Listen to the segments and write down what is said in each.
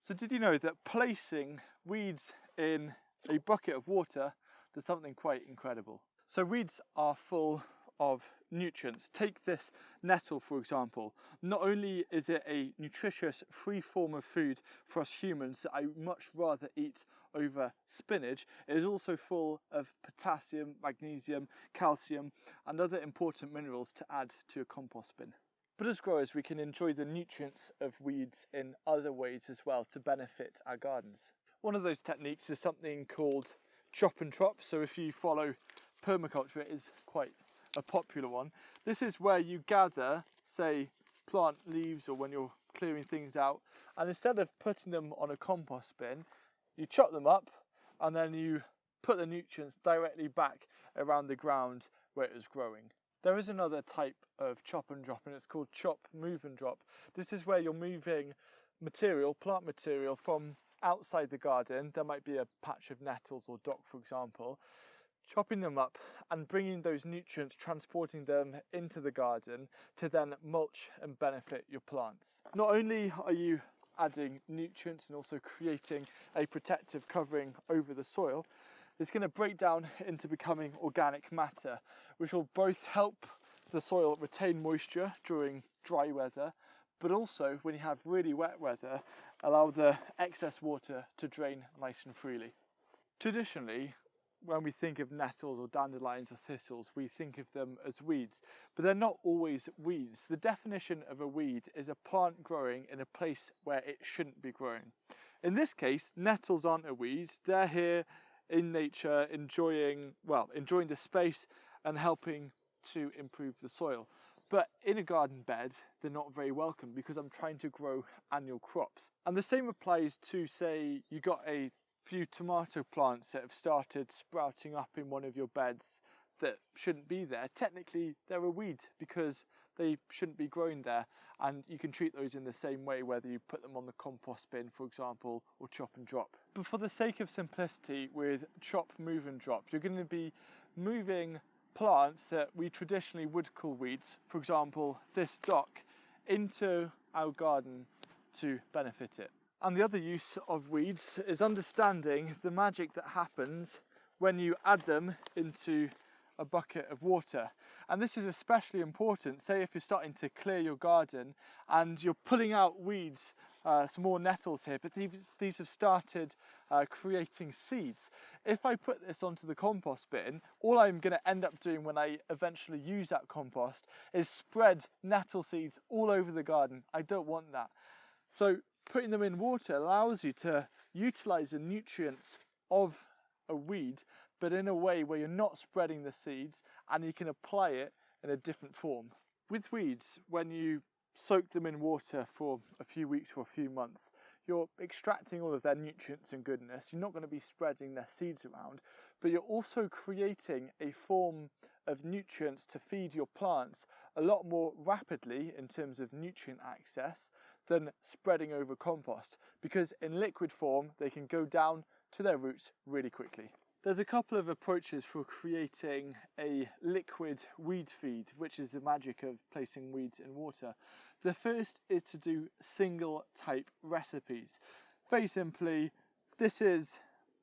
So did you know that placing weeds in a bucket of water does something quite incredible? So weeds are full of nutrients. Take this nettle, for example. Not only is it a nutritious free form of food for us humans that I much rather eat over spinach, it is also full of potassium, magnesium, calcium and other important minerals to add to a compost bin. But as growers, we can enjoy the nutrients of weeds in other ways as well to benefit our gardens. One of those techniques is something called chop and drop. So if you follow permaculture, it is quite a popular one. This is where you gather, say, plant leaves or when you're clearing things out, and instead of putting them on a compost bin, you chop them up and then you put the nutrients directly back around the ground where it is growing. There is another type of chop and drop, and it's called chop, move and drop. This is where you're moving material, plant material, from outside the garden. There might be a patch of nettles or dock, for example, chopping them up and bringing those nutrients, transporting them into the garden to then mulch and benefit your plants. Not only are you adding nutrients and also creating a protective covering over the soil, it's going to break down into becoming organic matter, which will both help the soil retain moisture during dry weather, but also when you have really wet weather, allow the excess water to drain nice and freely. Traditionally, when we think of nettles or dandelions or thistles, we think of them as weeds, but they're not always weeds. The definition of a weed is a plant growing in a place where it shouldn't be growing. In this case, nettles aren't a weed. They're here in nature, enjoying the space and helping to improve the soil. But in a garden bed, they're not very welcome because I'm trying to grow annual crops. And the same applies to, say, you got a few tomato plants that have started sprouting up in one of your beds that shouldn't be there. Technically, they're a weed because they shouldn't be growing there, and you can treat those in the same way whether you put them on the compost bin, for example, or chop and drop. But for the sake of simplicity, with chop, move and drop, you're going to be moving plants that we traditionally would call weeds, for example this dock, into our garden to benefit it. And the other use of weeds is understanding the magic that happens when you add them into a bucket of water. And this is especially important, say if you're starting to clear your garden and you're pulling out weeds, some more nettles here, but these have started creating seeds. If I put this onto the compost bin, all I'm going to end up doing when I eventually use that compost is spread nettle seeds all over the garden. I don't want that. So putting them in water allows you to utilize the nutrients of a weed, but in a way where you're not spreading the seeds and you can apply it in a different form. With weeds, when you soak them in water for a few weeks or a few months, you're extracting all of their nutrients and goodness. You're not going to be spreading their seeds around, but you're also creating a form of nutrients to feed your plants a lot more rapidly in terms of nutrient access than spreading over compost, because in liquid form they can go down to their roots really quickly. There's a couple of approaches for creating a liquid weed feed, which is the magic of placing weeds in water. The first is to do single type recipes. Very simply, this is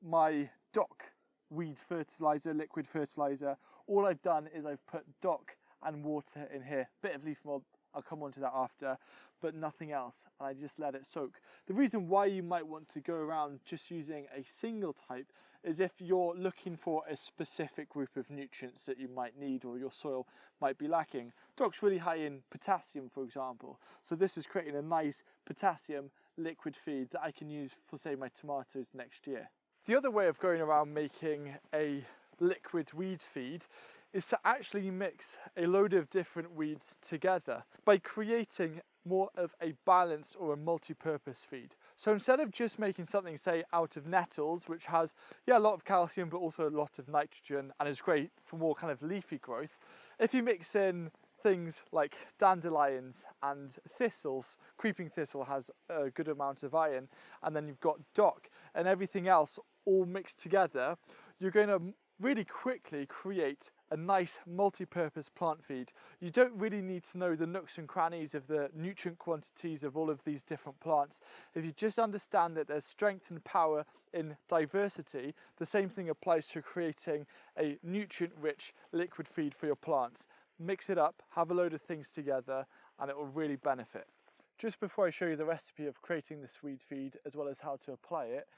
my dock weed fertilizer, liquid fertilizer. All I've done is I've put dock and water in here, bit of leaf mold, I'll come on to that after, but nothing else, and I just let it soak. The reason why you might want to go around just using a single type is if you're looking for a specific group of nutrients that you might need or your soil might be lacking. Dock's really high in potassium, for example, so this is creating a nice potassium liquid feed that I can use for, say, my tomatoes next year. The other way of going around making a liquid weed feed is to actually mix a load of different weeds together by creating more of a balanced or a multi-purpose feed. So instead of just making something, say, out of nettles, which has a lot of calcium but also a lot of nitrogen and is great for more kind of leafy growth, if you mix in things like dandelions and thistles, creeping thistle has a good amount of iron, and then you've got dock and everything else all mixed together, you're going to really quickly create a nice multi-purpose plant feed. You don't really need to know the nooks and crannies of the nutrient quantities of all of these different plants. If you just understand that there's strength and power in diversity, the same thing applies to creating a nutrient-rich liquid feed for your plants. Mix it up, have a load of things together, and it will really benefit. Just before I show you the recipe of creating this weed feed as well as how to apply it,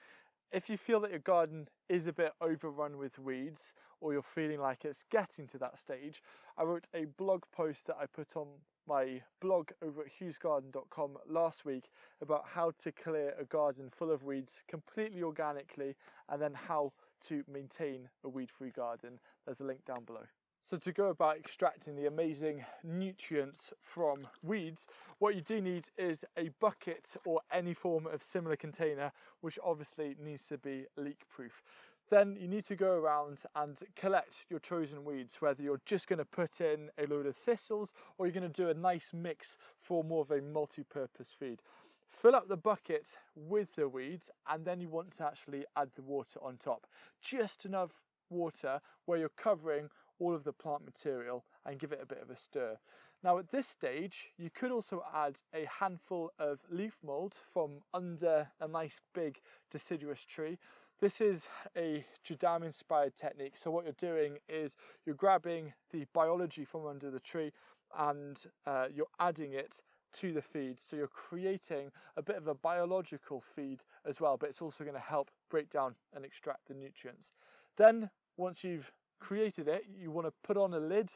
if you feel that your garden is a bit overrun with weeds, or you're feeling like it's getting to that stage, I wrote a blog post that I put on my blog over at hughesgarden.com last week about how to clear a garden full of weeds completely organically, and then how to maintain a weed-free garden. There's a link down below. So to go about extracting the amazing nutrients from weeds, what you do need is a bucket or any form of similar container, which obviously needs to be leak-proof. Then you need to go around and collect your chosen weeds, whether you're just going to put in a load of thistles or you're going to do a nice mix for more of a multi-purpose feed. Fill up the bucket with the weeds, and then you want to actually add the water on top. Just enough water where you're covering all of the plant material, and give it a bit of a stir. Now at this stage you could also add a handful of leaf mould from under a nice big deciduous tree. This is a Jadam inspired technique, so what you're doing is you're grabbing the biology from under the tree and you're adding it to the feed, so you're creating a bit of a biological feed as well, but it's also going to help break down and extract the nutrients. Then once you've created it, you want to put on a lid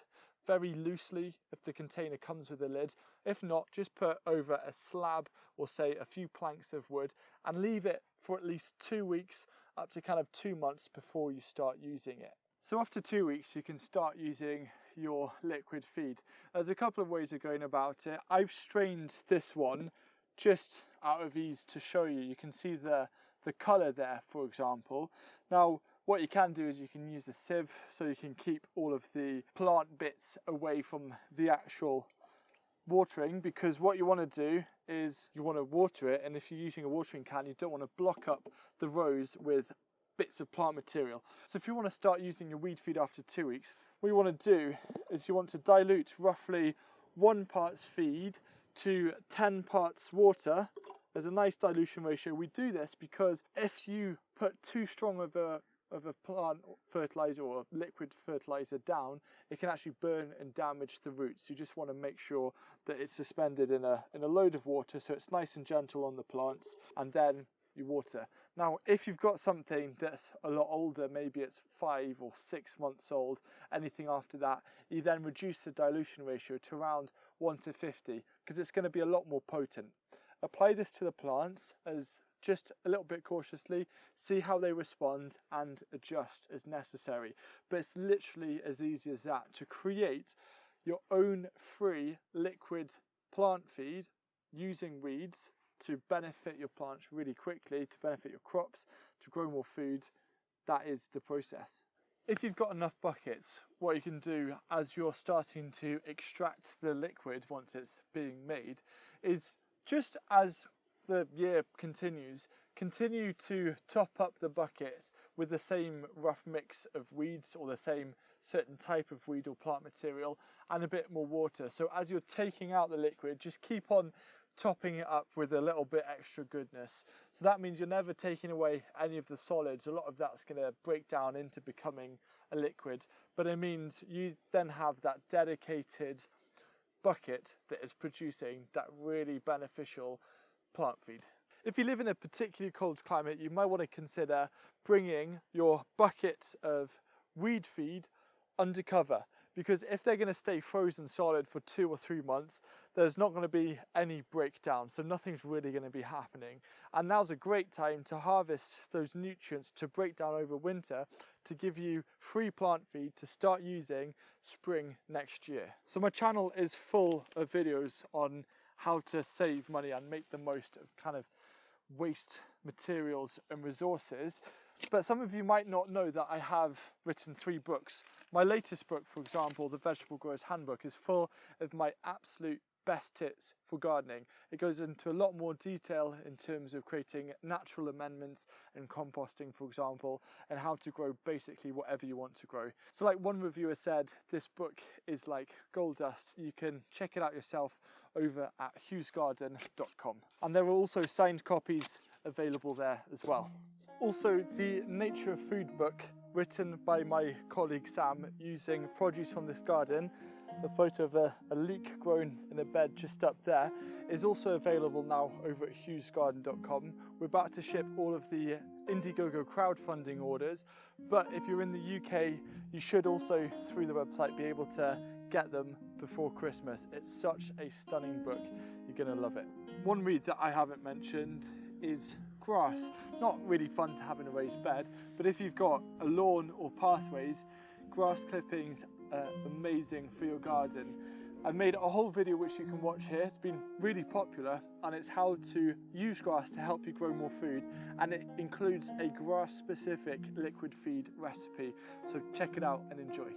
very loosely if the container comes with a lid. If not, just put over a slab or say a few planks of wood and leave it for at least 2 weeks up to kind of 2 months before you start using it. So after 2 weeks you can start using your liquid feed. There's a couple of ways of going about it. I've strained this one just out of ease to show you. You can see the colour there, for example. Now what you can do is you can use a sieve so you can keep all of the plant bits away from the actual watering, because what you want to do is you want to water it, and if you're using a watering can you don't want to block up the rows with bits of plant material. So if you want to start using your weed feed after 2 weeks, what you want to do is you want to dilute roughly 1 parts feed to 10 parts water. There's a nice dilution ratio. We do this because if you put too strong of a plant fertilizer or liquid fertilizer down, it can actually burn and damage the roots. You just want to make sure that it's suspended in a load of water so it's nice and gentle on the plants, and then you water. Now if you've got something that's a lot older, maybe it's 5 or 6 months old, anything after that, you then reduce the dilution ratio to around 1 to 50 because it's going to be a lot more potent. Apply this to the plants as just a little bit cautiously, see how they respond and adjust as necessary. But it's literally as easy as that to create your own free liquid plant feed using weeds to benefit your plants really quickly, to benefit your crops, to grow more food. That is the process. If you've got enough buckets, what you can do as you're starting to extract the liquid once it's being made is, just as the year continues, continue to top up the buckets with the same rough mix of weeds or the same certain type of weed or plant material and a bit more water. So as you're taking out the liquid, just keep on topping it up with a little bit extra goodness. So that means you're never taking away any of the solids. A lot of that's going to break down into becoming a liquid, but it means you then have that dedicated bucket that is producing that really beneficial plant feed. If you live in a particularly cold climate, you might want to consider bringing your buckets of weed feed under cover, because if they're going to stay frozen solid for 2 or 3 months, there's not going to be any breakdown, so nothing's really going to be happening. And now's a great time to harvest those nutrients to break down over winter to give you free plant feed to start using spring next year. So my channel is full of videos on how to save money and make the most of kind of waste materials and resources. But some of you might not know that I have written 3 books. My latest book, for example, The Vegetable Grower's Handbook, is full of my absolute best tips for gardening. It goes into a lot more detail in terms of creating natural amendments and composting, for example, and how to grow basically whatever you want to grow. So like one reviewer said, this book is like gold dust. You can check it out yourself over at hughesgarden.com. And there are also signed copies available there as well. Also, the Nature of Food book, written by my colleague Sam, using produce from this garden, the photo of a leek grown in a bed just up there, is also available now over at hughesgarden.com. We're about to ship all of the Indiegogo crowdfunding orders, but if you're in the UK, you should also, through the website, be able to get them before Christmas. It's such a stunning book, you're gonna love it. One weed that I haven't mentioned is grass. Not really fun to have in a raised bed, but if you've got a lawn or pathways, grass clippings are amazing for your garden. I've made a whole video which you can watch here. It's been really popular, and it's how to use grass to help you grow more food, and it includes a grass specific liquid feed recipe, so check it out and enjoy.